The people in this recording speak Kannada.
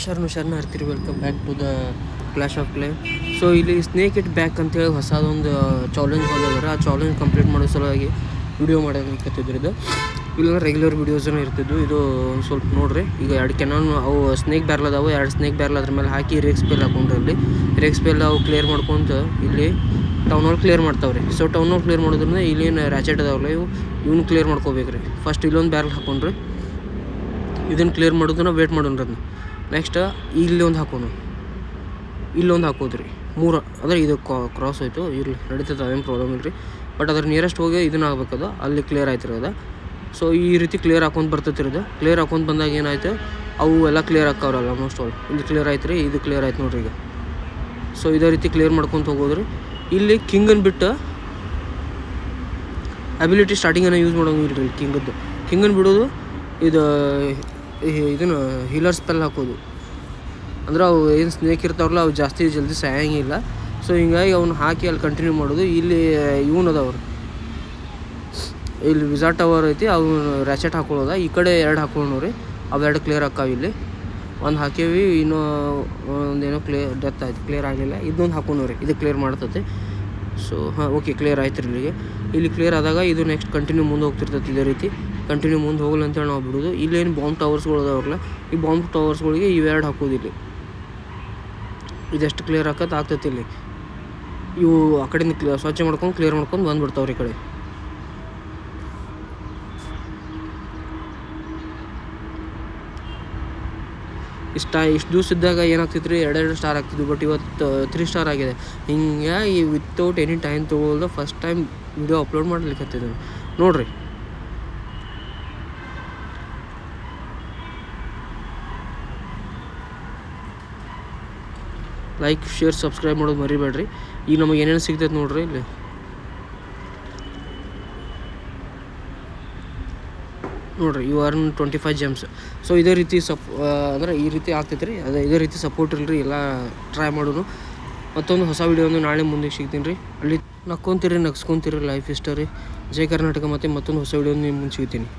ಶರಣ ಇರ್ತೀರಿ. Welcome back to the clash of clay. So ಇಲ್ಲಿ ಸ್ನೇಕ್ ಇಟ್ ಬ್ಯಾಕ್ ಅಂತೇಳಿ ಹೊಸದೊಂದು ಚಾಲೆಂಜ್ ಬಂದಿದ್ದಾರೆ. ಆ ಚಾಲೆಂಜ್ ಕಂಪ್ಲೀಟ್ ಮಾಡೋ ಸಲುವಾಗಿ ವಿಡಿಯೋ ಮಾಡೋದಕ್ಕಿದ್ರು. ಇದು ಇಲ್ಲ ರೆಗ್ಯುಲರ್ ವೀಡಿಯೋಸನ್ನು ಇರ್ತಿದ್ದು. ಇದು ಒಂದು ಸ್ವಲ್ಪ ನೋಡಿರಿ. ಈಗ 2 ಕೆನಾನ್ ಅವು ಸ್ನೇಕ್ ಬ್ಯಾರ್ಲ್ ಅದಾವೆ. 2 ಸ್ನೇಕ್ ಬ್ಯಾರ್ಲ್ ಅದ್ರ ಮೇಲೆ ಹಾಕಿ ರೇಕ್ಸ್ ಪೇಲ್ ಹಾಕೊಂಡ್ರಿ. ಅಲ್ಲಿ ರೇಕ್ಸ್ ಪೇಲ್ ಅವು ಕ್ಲಿಯರ್ ಮಾಡ್ಕೊತ ಇಲ್ಲಿ ಟೌನ್ ಹಾಲ್ ಕ್ಲಿಯರ್ ಮಾಡ್ತಾವ್ರಿ. ಸೊ ಟೌನ್ ಹಾಲ್ ಕ್ಲಿಯರ್ ಮಾಡೋದ್ರಿಂದ ಇಲ್ಲೇನು ರ್ಯಾಚೆಟ್ ಅದಾವಲ್ಲ ಇವ್ನು ಕ್ಲಿಯರ್ ಮಾಡ್ಕೋಬೇಕ್ರಿ. ಫಸ್ಟ್ ಇಲ್ಲೊಂದು ಬ್ಯಾರ್ಲ್ ಹಾಕೊಂಡ್ರಿ. ಇದನ್ನು ಕ್ಲಿಯರ್ ಮಾಡೋದನ್ನ ವೇಟ್ ಮಾಡೋಣ. ಅದನ್ನ ನೆಕ್ಸ್ಟ್ ಇಲ್ಲೊಂದು ಹಾಕೋಣ, ಇಲ್ಲೊಂದು ಹಾಕೋದ್ರಿ. 3 ಅಂದರೆ ಇದು ಕ್ರಾಸ್ ಹೋಯ್ತು. ಇರಲಿ ನಡೀತದೆ, ಅದೇನು ಪ್ರಾಬ್ಲಮ್ ಇಲ್ಲ ರೀ. ಬಟ್ ಅದ್ರ ನಿಯರೆಸ್ಟ್ ಹೋಗಿ ಇದನ್ನ ಆಗ್ಬೇಕದು. ಅಲ್ಲಿ ಕ್ಲಿಯರ್ ಆಯ್ತಿರೋದು. ಸೊ ಈ ರೀತಿ ಕ್ಲಿಯರ್ ಹಾಕೊಂಡು ಬರ್ತೈತಿರೋದು. ಕ್ಲಿಯರ್ ಹಾಕೊಂಡು ಬಂದಾಗ ಏನಾಯ್ತು, ಅವು ಎಲ್ಲ ಕ್ಲಿಯರ್ ಹಾಕವ್ರಲ್ಲ ಆಲ್ಮೋಸ್ಟ್ ಆಲ್. ಇಲ್ಲಿ ಕ್ಲಿಯರ್ ಆಯ್ತು ರೀ, ಇದು ಕ್ಲಿಯರ್ ಆಯ್ತು ನೋಡ್ರಿ ಈಗ. ಸೊ ಇದೇ ರೀತಿ ಕ್ಲಿಯರ್ ಮಾಡ್ಕೊತ ಹೋಗೋದ್ರಿ. ಇಲ್ಲಿ ಕಿಂಗನ್ನು ಬಿಟ್ಟು ಅಬಿಲಿಟಿ ಸ್ಟಾರ್ಟಿಂಗನ್ನು ಯೂಸ್ ಮಾಡೋಂಗಿಲ್ಲ ರೀ. ಕಿಂಗನ್ನು ಬಿಡೋದು, ಇದನ್ನು ಹೀಲರ್ ಸ್ಪೆಲ್ ಹಾಕೋದು. ಅಂದ್ರೆ ಅವು ಏನು ಸ್ನೇಕ್ ಇರ್ತಾವ್ರಲ್ಲ ಅವು ಜಾಸ್ತಿ ಜಲ್ದಿ ಸಾಯಂಗಿಲ್ಲ. ಸೊ ಹಿಂಗಾಗಿ ಅವ್ನು ಹಾಕಿ ಅಲ್ಲಿ ಕಂಟಿನ್ಯೂ ಮಾಡೋದು. ಇಲ್ಲಿ ಇವನು ಅದಾವ್ರು, ಇಲ್ಲಿ ವಿಸಾರ್ಡ್ ಟವರ್ ಐತಿ, ಅವ್ನು ರ್ಯಾಚೆಟ್ ಹಾಕೊಳ್ಳೋದ. ಈ ಕಡೆ 2 ಹಾಕೊಳ್ಳೋರಿ. ಅವೆರಡು ಕ್ಲಿಯರ್ ಹಾಕಾವ. ಇಲ್ಲಿ ಒಂದು ಹಾಕೇವಿ, ಇನ್ನೂ ಒಂದೇನೋ ಡೆತ್ ಆಯ್ತು, ಕ್ಲಿಯರ್ ಆಗಲಿಲ್ಲ. ಇದೊಂದು ಹಾಕೋಣವ್ರಿ, ಇದು ಕ್ಲಿಯರ್ ಮಾಡ್ತೈತೆ. ಸೊ ಹಾಂ, ಓಕೆ, ಕ್ಲಿಯರ್ ಆಯ್ತು ರೀ. ಇಲ್ಲಿ ಕ್ಲಿಯರ್ ಆದಾಗ ಇದು ನೆಕ್ಸ್ಟ್ ಕಂಟಿನ್ಯೂ ಮುಂದೆ ಹೋಗ್ತಿರ್ತೈತೆ. ಇದೇ ರೀತಿ ಕಂಟಿನ್ಯೂ ಮುಂದೆ ಹೋಗಲ್ಲ ಅಂತೇಳಿ ನಾವು ಬಿಡೋದು. ಇಲ್ಲೇನು ಬಾಂಬ್ ಟವರ್ಸ್ಗಳು ಅದಾವ್ರಲ್ಲ, ಈ ಬಾಂಬ್ ಟವರ್ಸ್ಗಳಿಗೆ ಇವೆರಡು ಹಾಕೋದು. ಇಲ್ಲಿ ಇದೆಷ್ಟು ಕ್ಲಿಯರ್ ಆಗ್ತೈತಿ. ಇಲ್ಲಿ ಇವು ಆ ಕಡೆಯಿಂದ ಸ್ವಚ್ಛ ಮಾಡ್ಕೊಂಡು ಕ್ಲಿಯರ್ ಮಾಡ್ಕೊಂಡು ಬಂದುಬಿಡ್ತಾವ್ರಿ ಈ ಕಡೆ. ಇಷ್ಟು ದಿವಸ ಇದ್ದಾಗ ಏನಾಗ್ತಿತ್ತು ರೀ, 2 ಸ್ಟಾರ್ ಆಗ್ತಿದ್ವು. ಬಟ್ ಇವತ್ತು 3 ಸ್ಟಾರ್ ಆಗಿದೆ. ಹಿಂಗೆ ಈ ವಿತೌಟ್ ಎನಿ ಟೈಮ್ ತೊಗೊಳ್ದ ಫಸ್ಟ್ ಟೈಮ್ ವಿಡಿಯೋ ಅಪ್ಲೋಡ್ ಮಾಡ್ಲಿಕ್ಕೆ ನೋಡಿರಿ. ಲೈಕ್, ಶೇರ್, ಸಬ್ಸ್ಕ್ರೈಬ್ ಮಾಡೋದು ಮರಿಬೇಡ್ರಿ. ಈಗ ನಮಗೆ ಏನೇನು ಸಿಗ್ತೈತೆ ನೋಡ್ರಿ. ಇಲ್ಲಿ ನೋಡಿರಿ, ಯು ಆರ್ 25 ಜೆಮ್ಸ್. ಸೊ ಇದೇ ರೀತಿ ಅಂದರೆ ಈ ರೀತಿ ಆಗ್ತೈತೆ ರೀ. ಇದೇ ರೀತಿ ಸಪೋರ್ಟ್ ಇಲ್ಲರಿ, ಎಲ್ಲ ಟ್ರೈ ಮಾಡೋನು. ಮತ್ತೊಂದು ಹೊಸ ವೀಡಿಯೋ ನಾಳೆ ಮುಂದೆ ಸಿಗ್ತೀನಿ ರೀ. ಅಲ್ಲಿ ನಕ್ಸ್ಕೊಂತೀರಿ ಲೈಫ್ ಇಷ್ಟ ರೀ. ಜೈ ಕರ್ನಾಟಕ. ಮತ್ತೊಂದು ಹೊಸ ವೀಡಿಯೋ ನಿಮ್ಮ ಮುಂದೆ ಸಿಗ್ತೀನಿ.